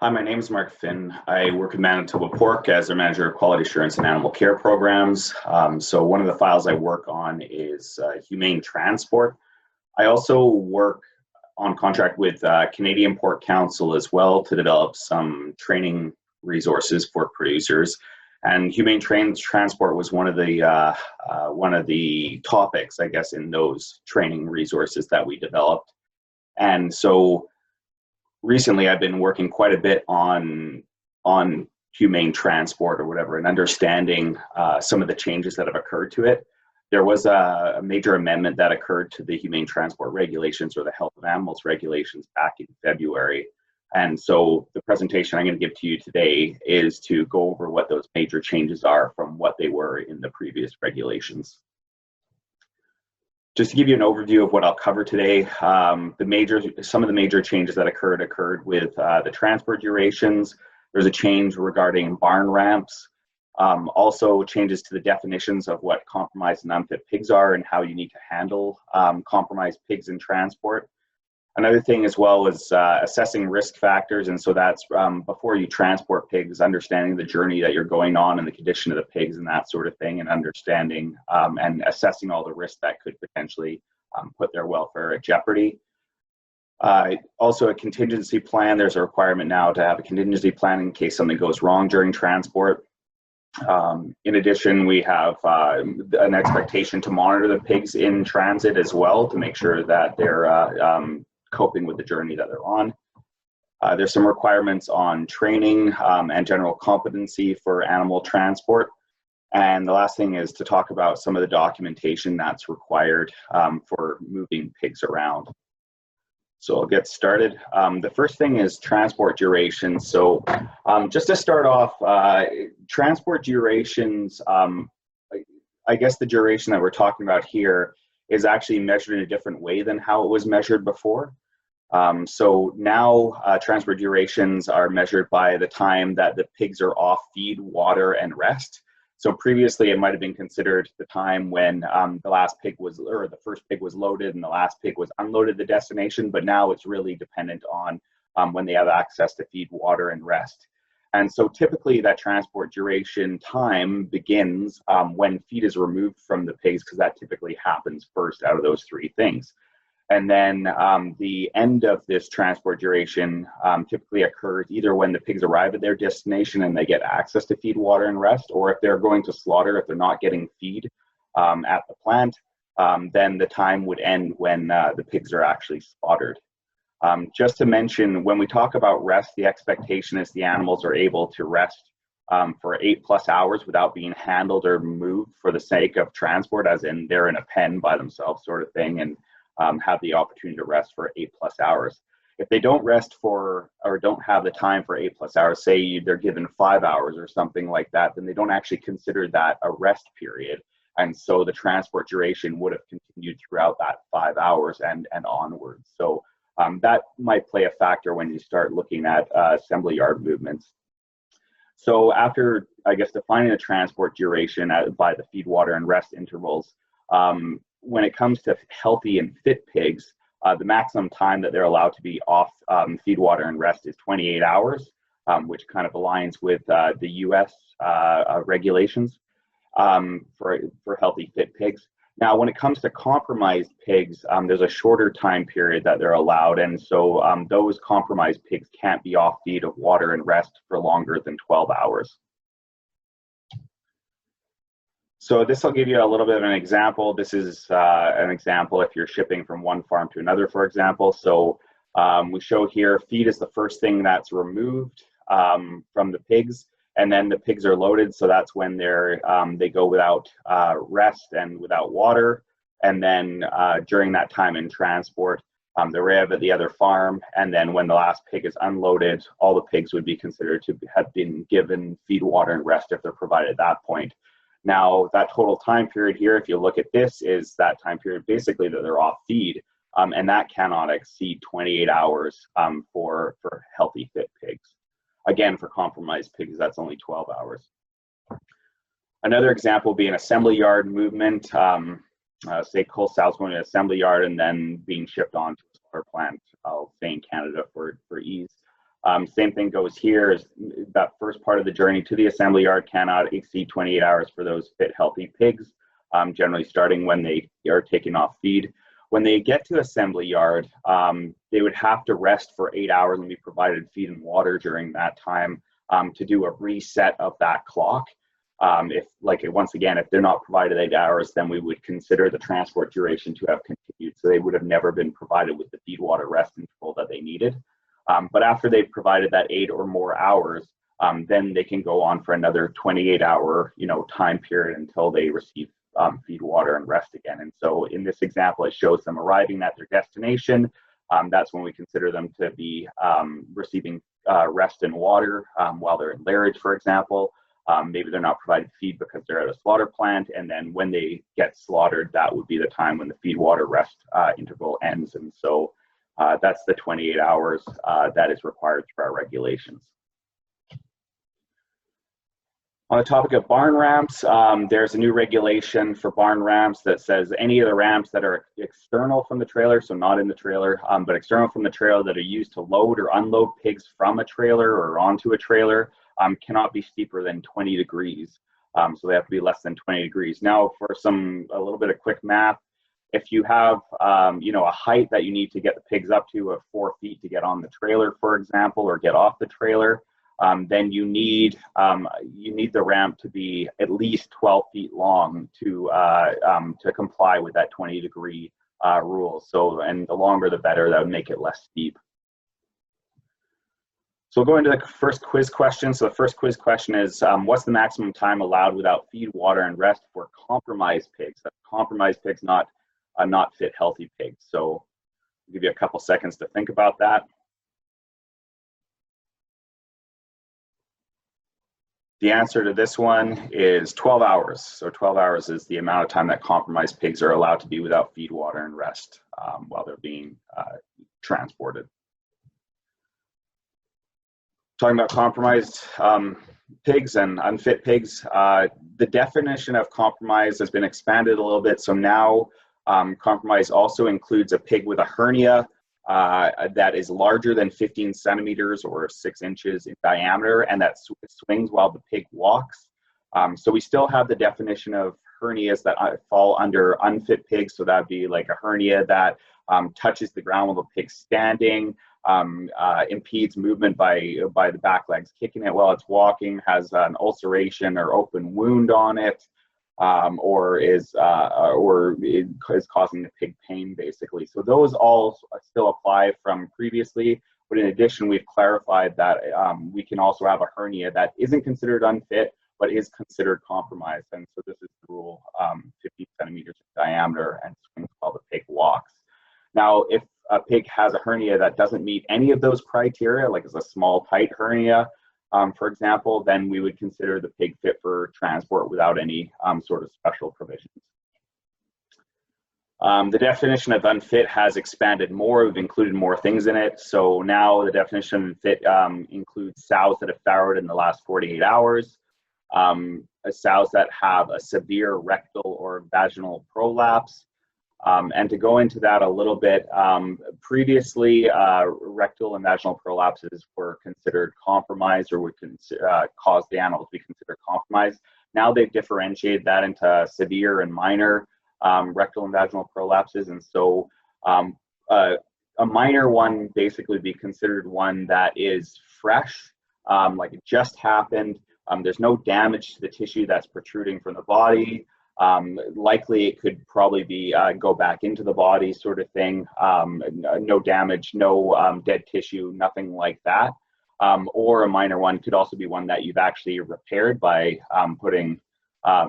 Hi, my name is Mark Finn. I work with Manitoba Pork as their manager of quality assurance and animal care programs. So one of the files I work on is humane transport. I also work on contract with Canadian Pork Council as well to develop some training resources for producers. And humane transport was one of the topics, I guess, in those training resources that we developed. And so recently I've been working quite a bit on humane transport or whatever, and understanding some of the changes that have occurred to it. There was a major amendment that occurred to the humane transport regulations, or the health of animals regulations, back in February. And so the presentation I'm going to give to you today is to go over what those major changes are from what they were in the previous regulations. Just to give you an overview of what I'll cover today, some of the major changes that occurred with the transport durations. There's a change regarding barn ramps. Also changes to the definitions of what compromised and unfit pigs are and how you need to handle compromised pigs in transport. Another thing as well is assessing risk factors, and so that's before you transport pigs, understanding the journey that you're going on and the condition of the pigs and that sort of thing, and understanding and assessing all the risks that could potentially put their welfare at jeopardy. Also a contingency plan. There's a requirement now to have a contingency plan in case something goes wrong during transport. In addition, we have an expectation to monitor the pigs in transit as well to make sure that they're coping with the journey that they're on. There's some requirements on training and general competency for animal transport. And the last thing is to talk about some of the documentation that's required for moving pigs around. So I'll get started. The first thing is transport duration. So just to start off, transport durations, I guess the duration that we're talking about here is actually measured in a different way than how it was measured before. So now transport durations are measured by the time that the pigs are off feed, water, and rest. So previously it might have been considered the time when the first pig was loaded and the last pig was unloaded at the destination, but now it's really dependent on when they have access to feed, water, and rest. And so typically that transport duration time begins when feed is removed from the pigs, because that typically happens first out of those three things. And then the end of this transport duration typically occurs either when the pigs arrive at their destination and they get access to feed, water, and rest, or if they're going to slaughter, if they're not getting feed at the plant, then the time would end when the pigs are actually slaughtered. Just to mention, when we talk about rest, the expectation is the animals are able to rest for 8+ hours without being handled or moved for the sake of transport, as in they're in a pen by themselves sort of thing, and have the opportunity to rest for 8+ hours. If they don't rest for, or don't have the time for 8+ hours, say they're given 5 hours or something like that, then they don't actually consider that a rest period. And so the transport duration would have continued throughout that 5 hours and onwards. So that might play a factor when you start looking at assembly yard movements. So after, I guess, defining the transport duration by the feed, water, and rest intervals, when it comes to healthy and fit pigs, the maximum time that they're allowed to be off feed, water, and rest is 28 hours, which kind of aligns with the US regulations for healthy, fit pigs. Now, when it comes to compromised pigs, there's a shorter time period that they're allowed, and so those compromised pigs can't be off feed, of water, and rest for longer than 12 hours. So this will give you a little bit of an example. This is an example if you're shipping from one farm to another, for example. So we show here feed is the first thing that's removed from the pigs, and then the pigs are loaded. So that's when they go without rest and without water. And then during that time in transport, they're rev at the other farm. And then when the last pig is unloaded, all the pigs would be considered to have been given feed, water, and rest if they're provided at that point. Now, that total time period here, if you look at this, is that time period basically that they're off feed, and that cannot exceed 28 hours for healthy, fit pigs. Again, for compromised pigs, that's only 12 hours. Another example would be an assembly yard movement. Say cull sows going to an assembly yard and then being shipped on to a slaughter plant, I'll say in Canada for ease. Same thing goes here, is that first part of the journey to the assembly yard cannot exceed 28 hours for those fit, healthy pigs, generally starting when they are taking off feed. When they get to assembly yard, they would have to rest for 8 hours and be provided feed and water during that time to do a reset of that clock. Once again, if they're not provided 8 hours, then we would consider the transport duration to have continued. So they would have never been provided with the feed, water, rest interval that they needed. But after they've provided that 8 or more hours, then they can go on for another 28-hour, time period until they receive feed, water, and rest again. And so in this example, it shows them arriving at their destination. That's when we consider them to be receiving rest and water while they're in lairage, for example. Maybe they're not provided feed because they're at a slaughter plant, and then when they get slaughtered, that would be the time when the feed, water, rest interval ends. And so that's the 28 hours that is required through our regulations. On the topic of barn ramps, there's a new regulation for barn ramps that says any of the ramps that are external from the trailer, so not in the trailer, but external from the trailer that are used to load or unload pigs from a trailer or onto a trailer cannot be steeper than 20 degrees. So they have to be less than 20 degrees. Now, for a little bit of quick math, if you have, a height that you need to get the pigs up to of 4 feet to get on the trailer, for example, or get off the trailer, then you need the ramp to be at least 12 feet long to comply with that 20-degree rule. So, and the longer the better. That would make it less steep. So we'll go into the first quiz question. So the first quiz question is, what's the maximum time allowed without feed, water, and rest for compromised pigs? That's compromised pigs, not fit, healthy pigs. So I'll give you a couple seconds to think about that. The answer to this one is 12 hours. So 12 hours is the amount of time that compromised pigs are allowed to be without feed, water, and rest while they're being transported. Talking about compromised pigs and unfit pigs, the definition of compromise has been expanded a little bit. So now compromise also includes a pig with a hernia that is larger than 15 centimeters or 6 inches in diameter, and that swings while the pig walks. So we still have the definition of hernias that fall under unfit pigs. So that'd be like a hernia that touches the ground while the pig's standing, impedes movement by the back legs kicking it while it's walking, has an ulceration or open wound on it, or is causing the pig pain, basically. So those all still apply from previously, but in addition, we've clarified that we can also have a hernia that isn't considered unfit, but is considered compromised. And so this is the rule, 15 centimeters in diameter and swings while the pig walks. Now, if a pig has a hernia that doesn't meet any of those criteria, like it's a small, tight hernia, for example, then we would consider the pig fit for transport without any sort of special provisions. The definition of unfit has expanded more. We've included more things in it. So now the definition of unfit includes sows that have farrowed in the last 48 hours, sows that have a severe rectal or vaginal prolapse. And to go into that a little bit, previously rectal and vaginal prolapses were considered compromised or would cause the animal to be considered compromised. Now they've differentiated that into severe and minor rectal and vaginal prolapses. And so a minor one basically would be considered one that is fresh, like it just happened. There's no damage to the tissue that's protruding from the body. Likely it could probably be go back into the body sort of thing. No damage, no dead tissue, nothing like that. Or a minor one could also be one that you've actually repaired by putting a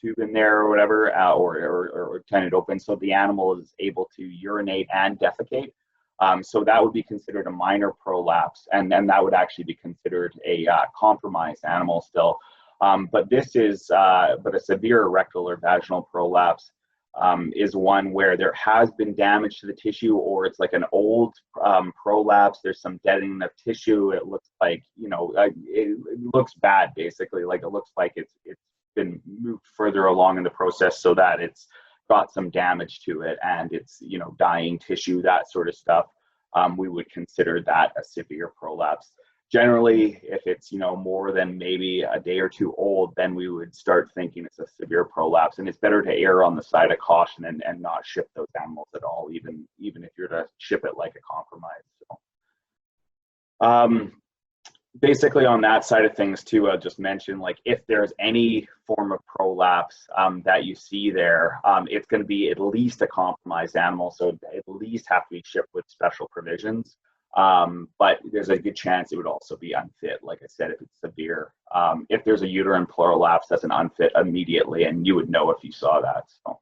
tube in there or whatever, or turn it open so the animal is able to urinate and defecate. So that would be considered a minor prolapse, and then that would actually be considered a compromised animal still. But this is, but a severe rectal or vaginal prolapse is one where there has been damage to the tissue, or it's like an old prolapse. There's some deadening of tissue. It looks like, it looks bad, basically. Like it looks like it's been moved further along in the process so that it's got some damage to it and it's, dying tissue, that sort of stuff. we would consider that a severe prolapse. Generally, if it's, you know, more than maybe a day or two old, then we would start thinking it's a severe prolapse, and it's better to err on the side of caution and not ship those animals at all, even if you're to ship it like a compromise. So, basically on that side of things too, I'll just mention, like, if there's any form of prolapse that you see there, it's going to be at least a compromised animal, so at least have to be shipped with special provisions. But there's a good chance it would also be unfit, like I said, if it's severe. If there's a uterine prolapse, that's an unfit immediately, and you would know if you saw that. So,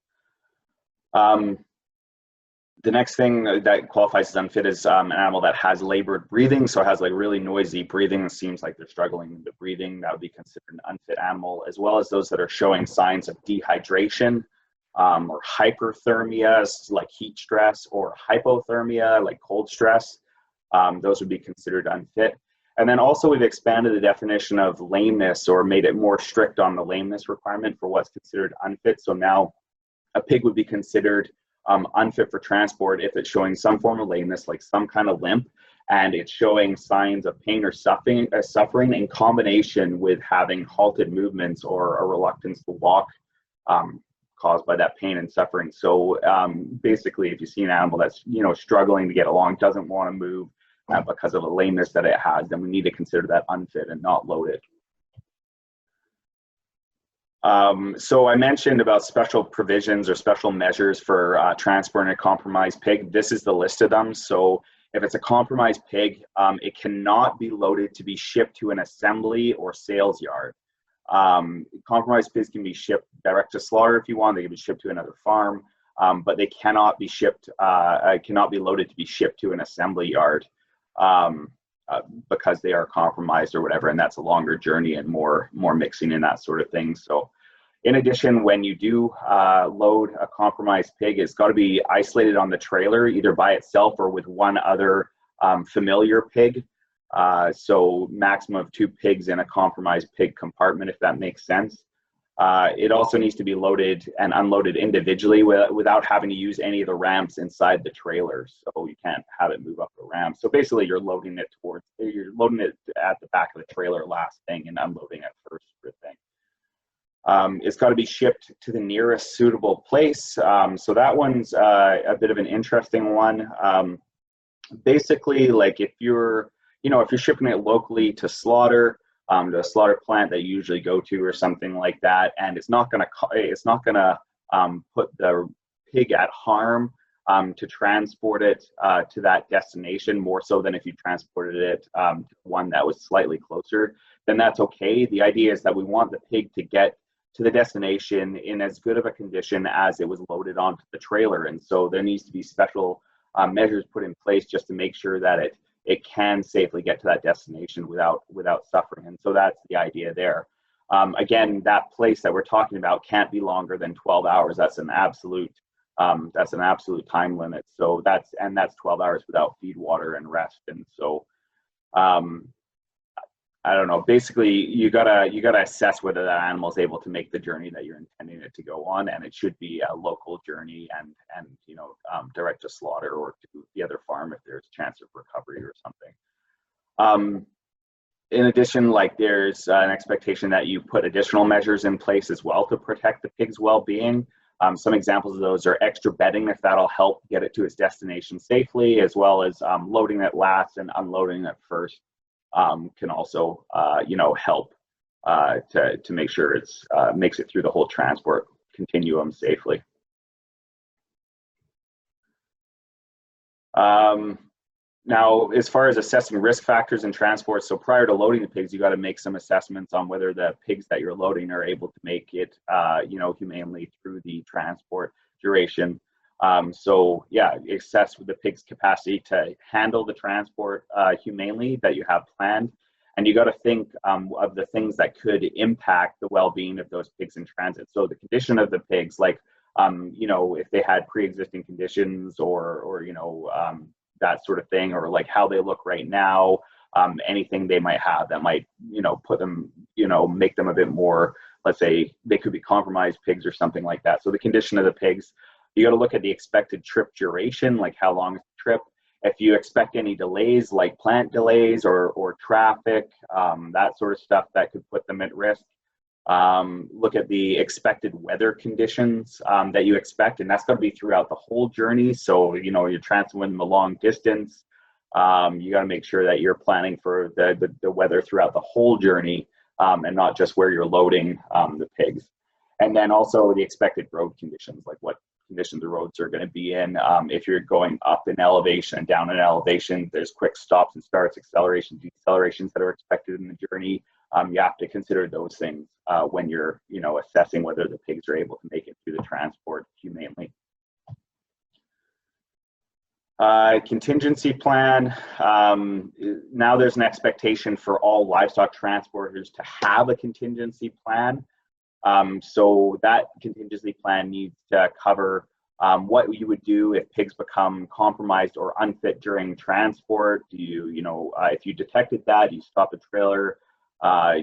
the next thing that qualifies as unfit is an animal that has labored breathing, so it has like really noisy breathing. It seems like they're struggling with breathing. That would be considered an unfit animal, as well as those that are showing signs of dehydration or hyperthermia, like heat stress, or hypothermia, like cold stress. Those would be considered unfit. And then also we've expanded the definition of lameness, or made it more strict on the lameness requirement for what's considered unfit. So now a pig would be considered unfit for transport if it's showing some form of lameness, like some kind of limp, and it's showing signs of pain or suffering in combination with having halted movements or a reluctance to walk caused by that pain and suffering. So basically, if you see an animal that's, you know, struggling to get along, doesn't want to move because of a lameness that it has, then we need to consider that unfit and not loaded. So I mentioned about special provisions or special measures for transporting a compromised pig. This is the list of them. So if it's a compromised pig, it cannot be loaded to be shipped to an assembly or sales yard. Compromised pigs can be shipped direct to slaughter if you want. They can be shipped to another farm, but they cannot be shipped, cannot be loaded to be shipped to an assembly yard because they are compromised or whatever, and that's a longer journey and more mixing and that sort of thing. So in addition, when you do load a compromised pig, it's got to be isolated on the trailer, either by itself or with one other familiar pig. So maximum of 2 pigs in a compromised pig compartment, if that makes sense. It also needs to be loaded and unloaded individually without having to use any of the ramps inside the trailer. So you can't have it move up the ramp. So basically you're loading it at the back of the trailer last thing and unloading it first sort of thing. It's got to be shipped to the nearest suitable place. So that one's a bit of an interesting one. Basically, like if you're shipping it locally to slaughter, to a slaughter plant that you usually go to or something like that, and it's not gonna put the pig at harm to transport it to that destination, more so than if you transported it to one that was slightly closer, then that's okay. The idea is that we want the pig to get to the destination in as good of a condition as it was loaded onto the trailer, and so there needs to be special measures put in place just to make sure that it can safely get to that destination without suffering. And so that's the idea there. Again, that place that we're talking about can't be longer than 12 hours. That's an absolute time limit. So that's 12 hours without feed, water, and rest. And so I don't know, basically you gotta assess whether that animal is able to make the journey that you're intending it to go on, and it should be a local journey and direct to slaughter or to the other farm if there's a chance of recovery or something. In addition, like, there's an expectation that you put additional measures in place as well to protect the pig's well-being. Some examples of those are extra bedding, if that'll help get it to its destination safely, as well as loading it last and unloading it first. Can also, help to make sure it's makes it through the whole transport continuum safely. Now, as far as assessing risk factors in transport, so prior to loading the pigs, you got to make some assessments on whether the pigs that you're loading are able to make it, humanely through the transport duration. So yeah, assess with the pig's capacity to handle the transport humanely that you have planned. And you got to think of the things that could impact the well-being of those pigs in transit. So the condition of the pigs, like, if they had pre-existing conditions or that sort of thing, or like how they look right now, anything they might have that might, put them, make them a bit more, let's say they could be compromised pigs or something like that. So the condition of the pigs, you got to look at the expected trip duration, like how long is the trip, If you expect any delays like plant delays or traffic, that sort of stuff that could put them at risk. Look at the expected weather conditions that you expect, and that's going to be throughout the whole journey. So, you know, you're transporting a long distance. You got to make sure that you're planning for the weather throughout the whole journey, and not just where you're loading the pigs. And then also the expected road conditions, like what conditions the roads are going to be in. If you're going up in elevation and down in elevation, there's quick stops and starts, accelerations, decelerations that are expected in the journey. You have to consider those things when you're, you know, assessing whether the pigs are able to make it through the transport humanely. Contingency plan. Now there's an expectation for all livestock transporters to have a contingency plan. So that contingency plan needs to cover what you would do if pigs become compromised or unfit during transport. Do you, if you detected that, you stop the trailer,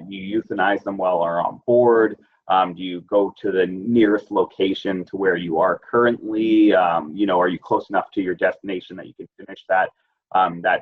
you euthanize them while they're on board. Do you go to the nearest location to where you are currently? Are you close enough to your destination that you can finish that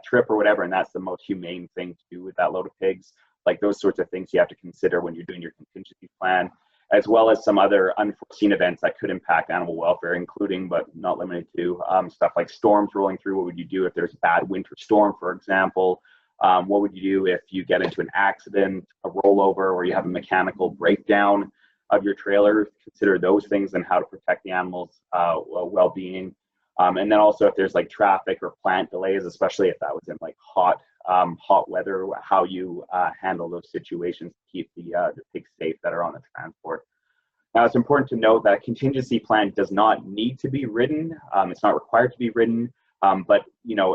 trip or whatever? And that's the most humane thing to do with that load of pigs. Like those sorts of things you have to consider when you're doing your contingency plan, as well as some other unforeseen events that could impact animal welfare, including but not limited to stuff like storms rolling through. What would you do if there's a bad winter storm, for example? What would you do if you get into an accident, a rollover, or you have a mechanical breakdown of your trailer? Consider those things and how to protect the animals' well-being. And then also if there's like traffic or plant delays, especially if that was in like hot weather, how you handle those situations to keep the pigs safe that are on the transport. Now, it's important to note that a contingency plan does not need to be written. It's not required to be written, but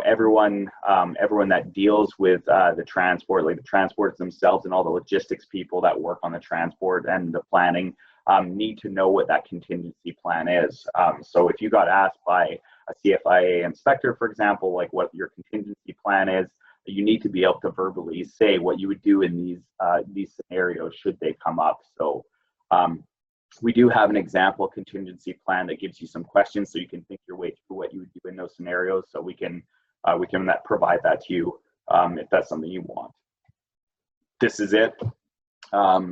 everyone that deals with the transport, like the transporters themselves and all the logistics people that work on the transport and the planning, need to know what that contingency plan is. So if you got asked by a CFIA inspector, for example, like what your contingency plan is, you need to be able to verbally say what you would do in these scenarios should they come up. So we do have an example contingency plan that gives you some questions so you can think your way through what you would do in those scenarios. So we can provide that to you if that's something you want. This is it.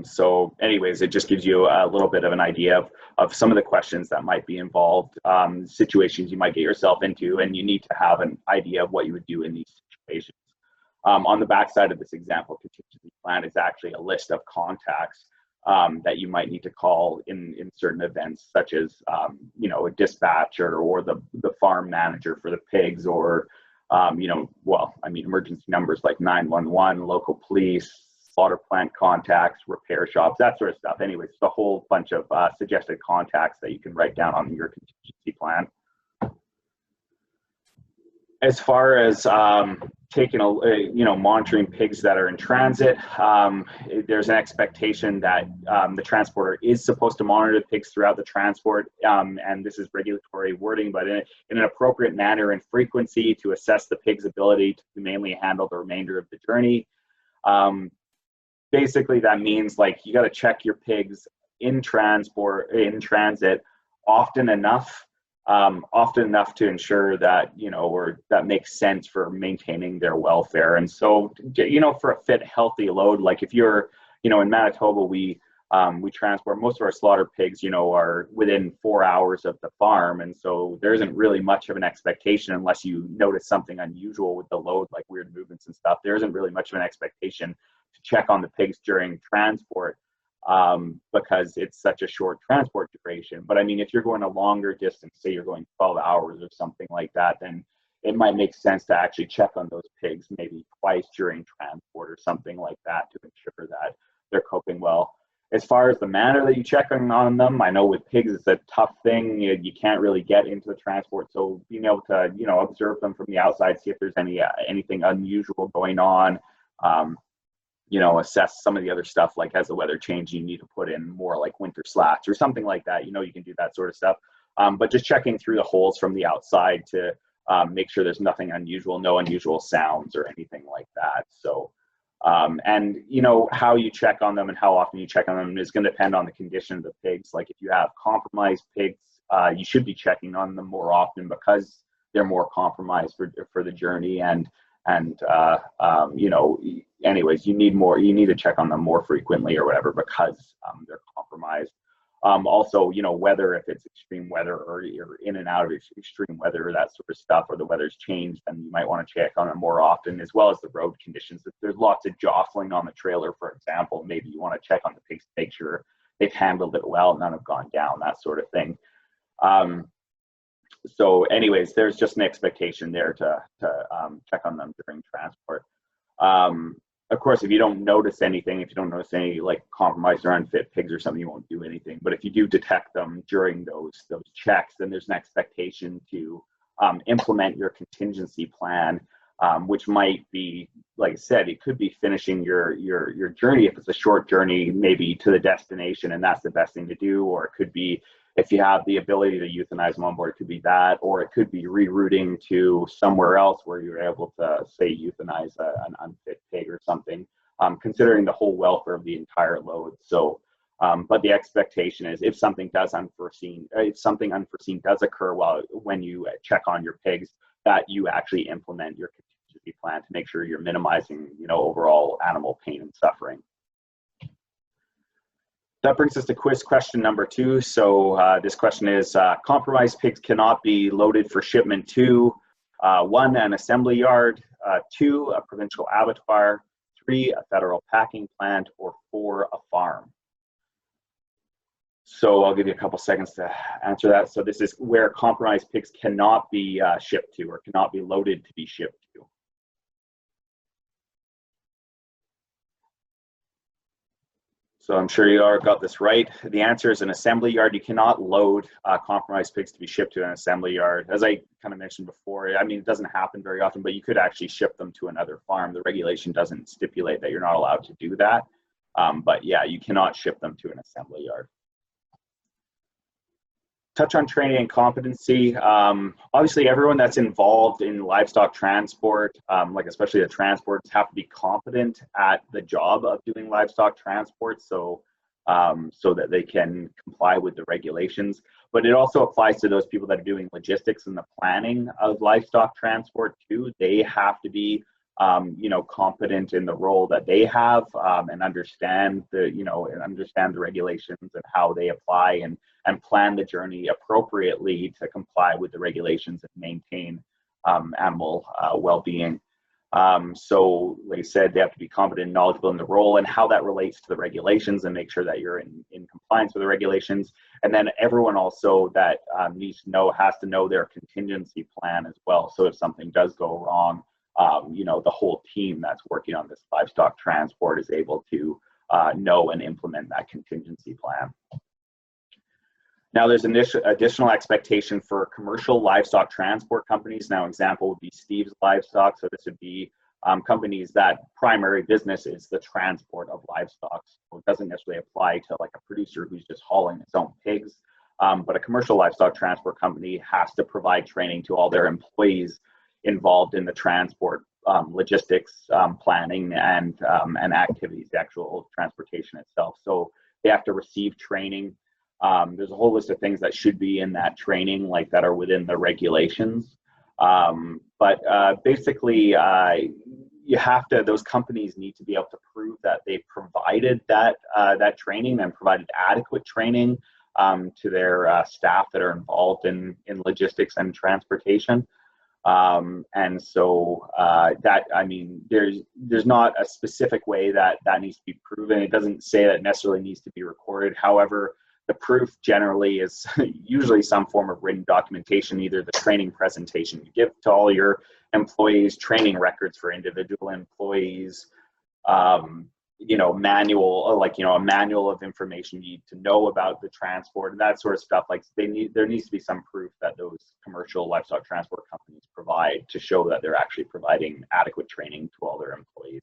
So anyways, it just gives you a little bit of an idea of some of the questions that might be involved, situations you might get yourself into, and you need to have an idea of what you would do in these situations. On the backside of this example contingency plan is actually a list of contacts that you might need to call in certain events, such as a dispatcher or the farm manager for the pigs, or emergency numbers like 911, local police, slaughter plant contacts, repair shops, that sort of stuff. Anyways, it's a whole bunch of suggested contacts that you can write down on your contingency plan. As far as monitoring pigs that are in transit, there's an expectation that the transporter is supposed to monitor the pigs throughout the transport, and this is regulatory wording, but in an appropriate manner and frequency to assess the pig's ability to humanely handle the remainder of the journey. Basically, that means like you got to check your pigs in transit often enough to ensure that or that makes sense for maintaining their welfare. And so for a fit, healthy load, like if you're in Manitoba, we transport most of our slaughter pigs are within 4 hours of the farm, and so there isn't really much of an expectation, unless you notice something unusual with the load, like weird movements and stuff. There isn't really much of an expectation to check on the pigs during transport, because it's such a short transport duration. But I mean, if you're going a longer distance, say you're going 12 hours or something like that, then it might make sense to actually check on those pigs maybe twice during transport or something like that to ensure that they're coping well. As far as the manner that you check on them, I know with pigs it's a tough thing. You can't really get into the transport, so being able to observe them from the outside, see if there's anything unusual going on. Assess some of the other stuff, like as the weather changes, you need to put in more like winter slats or something like that. You can do that sort of stuff. But just checking through the holes from the outside to make sure there's nothing unusual, no unusual sounds or anything like that. So, and how you check on them and how often you check on them is going to depend on the condition of the pigs. Like if you have compromised pigs, you should be checking on them more often, because they're more compromised for the journey. And you know, anyways, you need to check on them more frequently or whatever, because they're compromised. Also, you know, weather, if it's extreme weather or you're in and out of extreme weather, that sort of stuff, or the weather's changed, then you might want to check on it more often, as well as the road conditions. If there's lots of jostling on the trailer, for example, maybe you want to check on the pigs to make sure they've handled it well, none have gone down, that sort of thing. So anyways, there's just an expectation there to check on them during transport. Of course, if you don't notice anything, if you don't notice any like compromised or unfit pigs or something, you won't do anything. But if you do detect them during those checks, then there's an expectation to implement your contingency plan, which might be, like I said, it could be finishing your journey if it's a short journey, maybe to the destination, and that's the best thing to do. Or it could be, if you have the ability to euthanize them on board, it could be that, or it could be rerouting to somewhere else where you're able to, say, euthanize an unfit pig or something, considering the whole welfare of the entire load. So, but the expectation is, if something unforeseen does occur when you check on your pigs, that you actually implement your contingency plan to make sure you're minimizing, you know, overall animal pain and suffering. That brings us to quiz question number 2. So this question is, compromised pigs cannot be loaded for shipment to 1, an assembly yard, 2, a provincial abattoir, 3, a federal packing plant, or 4, a farm. So I'll give you a couple seconds to answer that. So this is where compromised pigs cannot be shipped to, or cannot be loaded to be shipped to. So I'm sure you all got this right. The answer is an assembly yard. You cannot load compromised pigs to be shipped to an assembly yard. As I kind of mentioned before, I mean, it doesn't happen very often, but you could actually ship them to another farm. The regulation doesn't stipulate that you're not allowed to do that. But yeah, you cannot ship them to an assembly yard. Touch on training and competency. Obviously, everyone that's involved in livestock transport, like especially the transports, have to be competent at the job of doing livestock transport, so that they can comply with the regulations. But it also applies to those people that are doing logistics and the planning of livestock transport too. They have to be you know, competent in the role that they have, and understand the regulations and how they apply, and plan the journey appropriately to comply with the regulations and maintain animal well-being. So like I said, they have to be competent and knowledgeable in the role and how that relates to the regulations, and make sure that you're in compliance with the regulations. And then everyone also that has to know their contingency plan as well. So if something does go wrong, you know, the whole team that's working on this livestock transport is able to know and implement that contingency plan. Now, there's an additional expectation for commercial livestock transport companies. Now, an example would be Steve's Livestock. So this would be companies that primary business is the transport of livestock. So it doesn't necessarily apply to like a producer who's just hauling his own pigs. But a commercial livestock transport company has to provide training to all their employees involved in the transport, logistics, planning, and activities, the actual transportation itself. So they have to receive training. There's a whole list of things that should be in that training, like that are within the regulations. But basically, those companies need to be able to prove that they provided that training and provided adequate training to their staff that are involved in logistics and transportation. And so I mean, there's not a specific way that needs to be proven. It doesn't say that it necessarily needs to be recorded. However, the proof generally is usually some form of written documentation, either the training presentation you give to all your employees, training records for individual employees, you know, manual, like, you know, a manual of information you need to know about the transport and that sort of stuff. Like there needs to be some proof that those commercial livestock transport companies provide to show that they're actually providing adequate training to all their employees.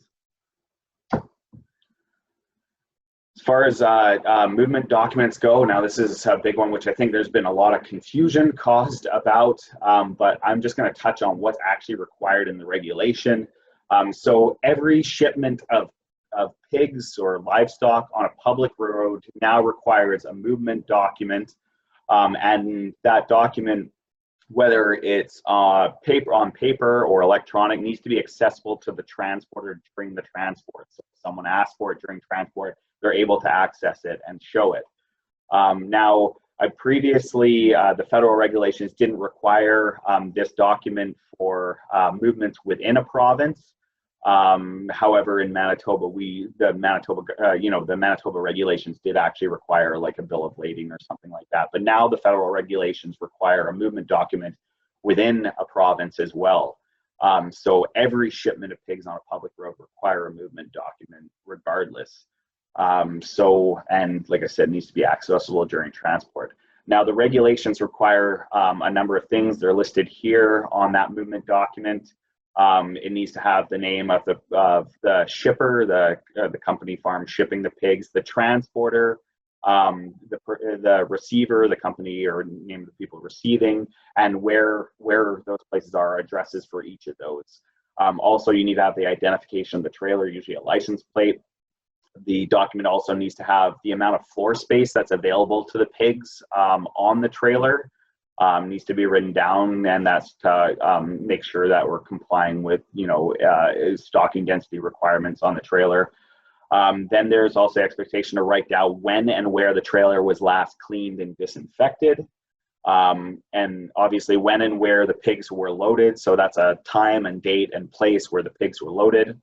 As far as movement documents go, now this is a big one, which I think there's been a lot of confusion caused about, but I'm just going to touch on what's actually required in the regulation. So every shipment of pigs or livestock on a public road now requires a movement document, and that document whether it's on paper or electronic, needs to be accessible to the transporter during the transport. So if someone asks for it during transport, they're able to access it and show it. Now, previously, the federal regulations didn't require this document for movements within a province. However, in Manitoba, the Manitoba regulations did actually require like a bill of lading or something like that. But now the federal regulations require a movement document within a province as well. So every shipment of pigs on a public road require a movement document regardless. And like I said, it needs to be accessible during transport. Now, the regulations require a number of things. They're listed here on that movement document. It needs to have the name of the shipper, the company farm shipping the pigs, the transporter, the receiver, the company or name of the people receiving, and where those places are, addresses for each of those. Also, you need to have the identification of the trailer, usually a license plate. The document also needs to have the amount of floor space that's available to the pigs on the trailer. Needs to be written down, and that's to make sure that we're complying with, stocking density requirements on the trailer. Then there's also expectation to write down when and where the trailer was last cleaned and disinfected. And obviously when and where the pigs were loaded. So that's a time and date and place where the pigs were loaded.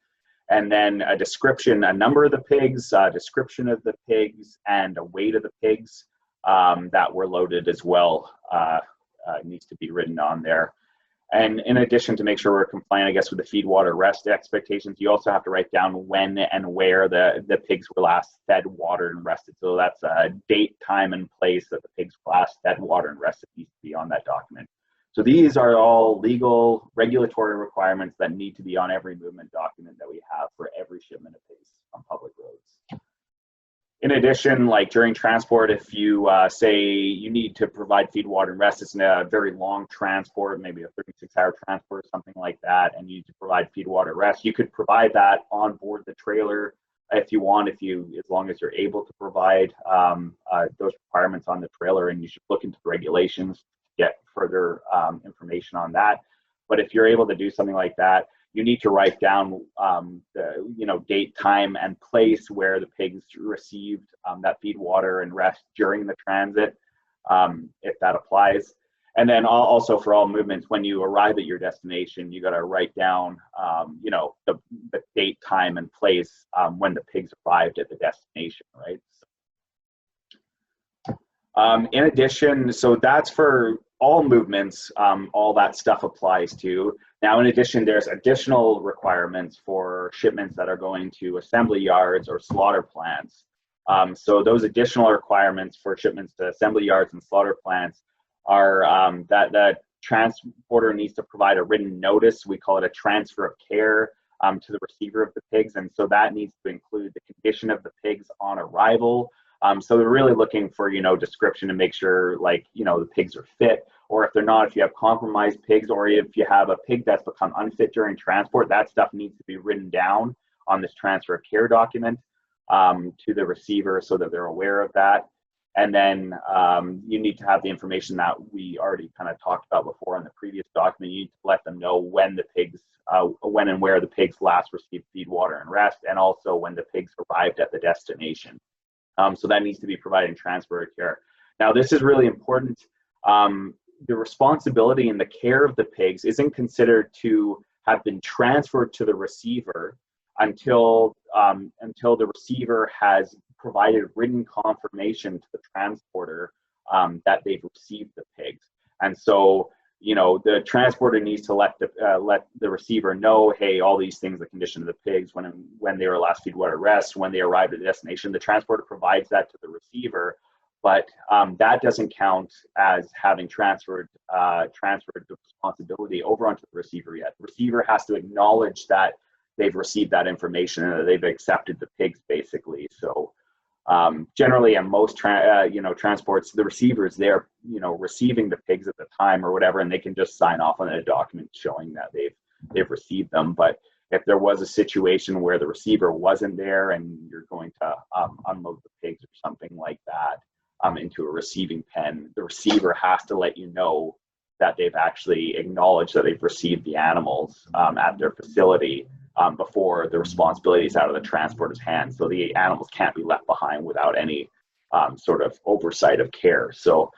And then a description, a number of the pigs, a description of the pigs, and a weight of the pigs that were loaded as well needs to be written on there. And in addition, to make sure we're compliant, I guess, with the feed, water, rest expectations, you also have to write down when and where the pigs were last fed, watered, and rested. So that's a date, time, and place that the pigs were last fed, watered, and rested needs to be on that document. So these are all legal, regulatory requirements that need to be on every movement document that we have for every shipment of pigs on public roads. In addition, like during transport, if you say you need to provide feed, water, and rest, it's in a very long transport, maybe a 36-hour transport or something like that, and you need to provide feed, water, rest, you could provide that on board the trailer if you want, as long as you're able to provide those requirements on the trailer, and you should look into the regulations to get further information on that. But if you're able to do something like that, you need to write down the date, time, and place where the pigs received that feed, water, and rest during the transit, if that applies. And then also for all movements, when you arrive at your destination, you got to write down the date, time, and place when the pigs arrived at the destination, right? In addition, so that's for all movements, all that stuff applies to. Now, in addition, there's additional requirements for shipments that are going to assembly yards or slaughter plants. So those additional requirements for shipments to assembly yards and slaughter plants are that the transporter needs to provide a written notice. We call it a transfer of care to the receiver of the pigs. And so that needs to include the condition of the pigs on arrival. So they're really looking for, description to make sure, the pigs are fit, or if they're not, if you have compromised pigs, or if you have a pig that's become unfit during transport, that stuff needs to be written down on this transfer of care document to the receiver so that they're aware of that. And then you need to have the information that we already kind of talked about before in the previous document. You need to let them know when when and where the pigs last received feed, water, and rest, and also when the pigs arrived at the destination. So that needs to be provided in transfer of care. Now, this is really important. The responsibility and the care of the pigs isn't considered to have been transferred to the receiver until the receiver has provided written confirmation to the transporter that they've received the pigs. And so, the transporter needs to let the receiver know, hey, all these things, the condition of the pigs, when they were last feed, water, rest, when they arrived at the destination, the transporter provides that to the receiver, but that doesn't count as having transferred the responsibility over onto the receiver yet. The receiver has to acknowledge that they've received that information and that they've accepted the pigs, basically. So generally, in most transports, the receiver is there, receiving the pigs at the time or whatever, and they can just sign off on a document showing that they've received them. But if there was a situation where the receiver wasn't there and you're going to unload the pigs or something like that into a receiving pen, the receiver has to let you know that they've actually acknowledged that they've received the animals at their facility before the responsibility is out of the transporter's hands. So the animals can't be left behind without any sort of oversight of care. So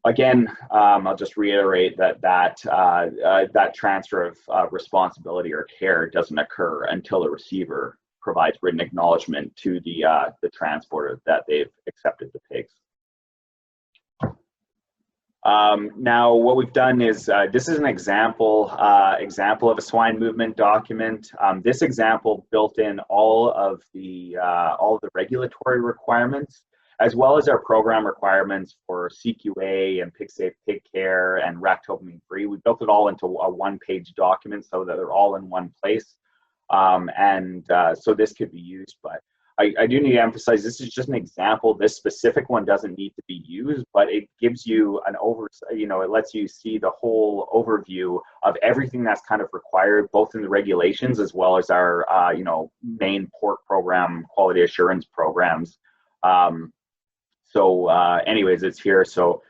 again, I'll just reiterate that transfer of responsibility or care doesn't occur until the receiver provides written acknowledgement to the transporter that they've accepted the pigs. Now, what we've done is this is an example of a swine movement document. This example built in all of the regulatory requirements, as well as our program requirements for CQA and pig safe pig care and ractopamine free. We built it all into a one-page document so that they're all in one place. So this could be used, but I do need to emphasize this is just an example. This specific one doesn't need to be used, but it gives you an it lets you see the whole overview of everything that's kind of required, both in the regulations as well as our main pork program, quality assurance programs. Anyways, it's here. So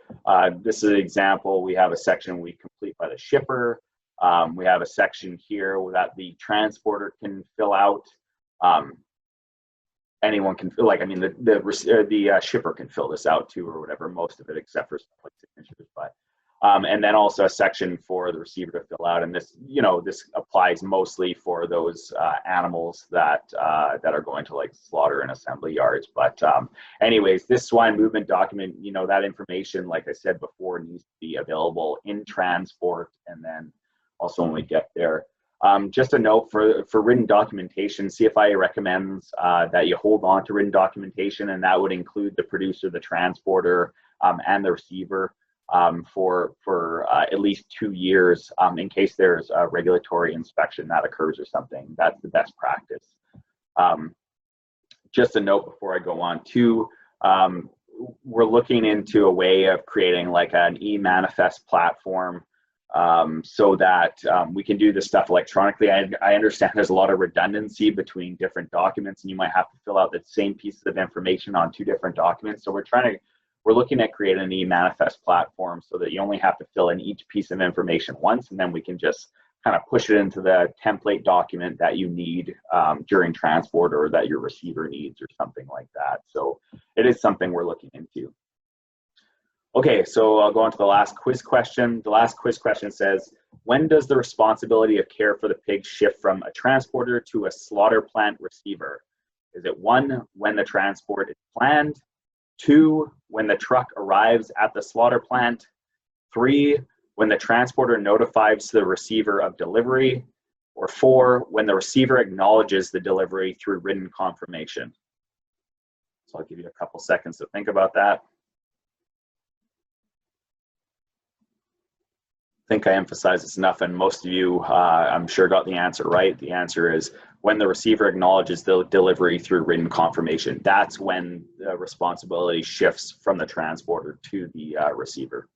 this is an example. We have a section we complete by the shipper. We have a section here that the transporter can fill out. Anyone can fill, the shipper can fill this out too, or whatever, most of it except for like signatures. But and then also a section for the receiver to fill out, and this this applies mostly for those animals that are going to like slaughter and assembly yards. But anyways, this swine movement document, that information, like I said before, needs to be available in transport, and then also when we get there. Just a note for written documentation, CFIA recommends that you hold on to written documentation, and that would include the producer, the transporter, and the receiver for at least 2 years in case there's a regulatory inspection that occurs or something. That's the best practice. Just a note before I go on too, we're looking into a way of creating like an e-manifest platform so that we can do this stuff electronically. I understand there's a lot of redundancy between different documents, and you might have to fill out the same pieces of information on 2 different documents. So we're looking at creating an e-manifest platform so that you only have to fill in each piece of information once, and then we can just kind of push it into the template document that you need during transport, or that your receiver needs, or something like that. So it is something we're looking into. Okay, so I'll go on to the last quiz question. The last quiz question says, when does the responsibility of care for the pig shift from a transporter to a slaughter plant receiver? Is it 1, when the transport is planned, 2, when the truck arrives at the slaughter plant, 3, when the transporter notifies the receiver of delivery, or 4, when the receiver acknowledges the delivery through written confirmation? So I'll give you a couple seconds to think about that. I think I emphasized this enough, and most of you, I'm sure, got the answer right. The answer is when the receiver acknowledges the delivery through written confirmation. That's when the responsibility shifts from the transporter to the receiver.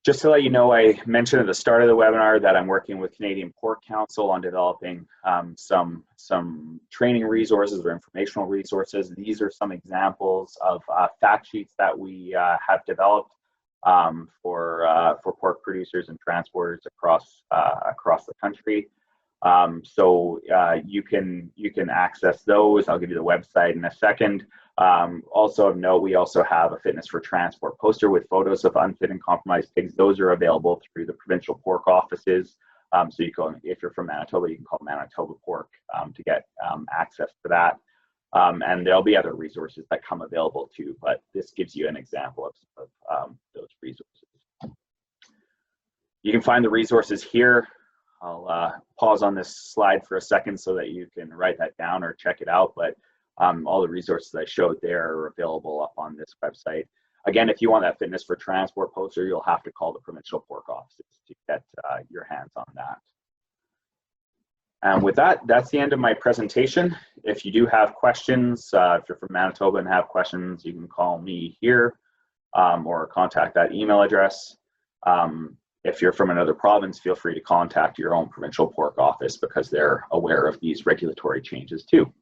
Just to let you know, I mentioned at the start of the webinar that I'm working with Canadian Pork Council on developing some training resources or informational resources. These are some examples of fact sheets that we have developed for pork producers and transporters across the country. So you can access those. I'll give you the website in a second. Also of note, we also have a fitness for transport poster with photos of unfit and compromised pigs. Those are available through the provincial pork offices. So you can, if you're from Manitoba, you can call Manitoba Pork to get access to that. And there'll be other resources that come available too, but this gives you an example of those resources. You can find the resources here. I'll pause on this slide for a second so that you can write that down or check it out, but all the resources I showed there are available up on this website. Again, if you want that fitness for transport poster, you'll have to call the provincial pork offices to get your hands on that. And with that, that's the end of my presentation. If you do have questions, if you're from Manitoba and have questions, you can call me here or contact that email address. If you're from another province, feel free to contact your own provincial pork office because they're aware of these regulatory changes too.